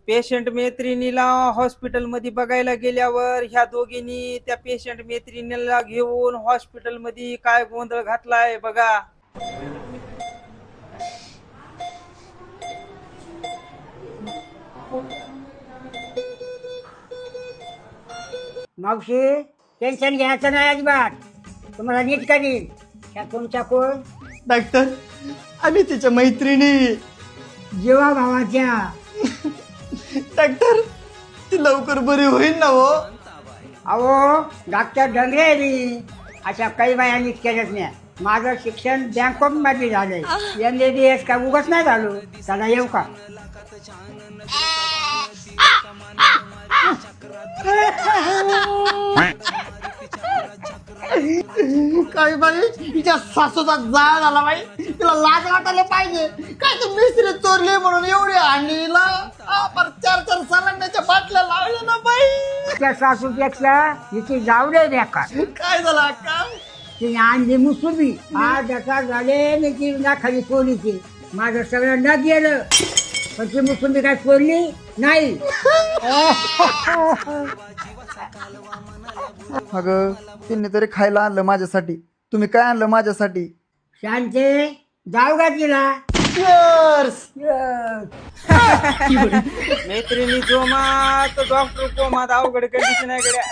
Patient मैत्रिणीला hospital मध्ये बघायला गेल्यावर ह्या दोघींनी त्या पेशंट मैत्रिणीला घेऊन हॉस्पिटल मध्ये काय गोंधळ घातलाय बघा. मावशी टेन्शन घ्यायचं नाही अजिबात. तुम्हाला नीट करीन. त्या तुमच्या कोण डॉक्टर आम्ही तिच्या मैत्रिणी. जीवा भावाच्या. डॉक्टर ती लवकर बरी होईल ना हो. अहो डॉक्टर डंगरे आहे मी. अशा काही बाया नीट केल्याच नाही. माझं शिक्षण बँकॉक मध्ये झालंय. MBBS का उगाच नाही झालो. चला येऊ का. काही बाई तिच्या सासूचा जाळ झाला बाई. तिला लाज वाटायला पाहिजे. काय तू मिस्त्री चोरली म्हणून एवढी आणलीला 4 सालांच्या बाटल्या लावल्या ना बाई. त्या सासूपेक्षा हिची जावडे द्या का. काय झालं अक्का. तिने आणली मुसुबी. आज आता झाले मी ती ना खाली चोरीची. माझं सगळं न गेलं पण ती मुसुबी काय चोरली नाही. अगं तिने तरी खायला आणलं माझ्यासाठी. तुम्ही काय आणलं माझ्यासाठी. शांते जाऊ का तिला. मैत्रिणी जोमात डॉक्टर कोमात अवघड कंडिशन आहे गड्या.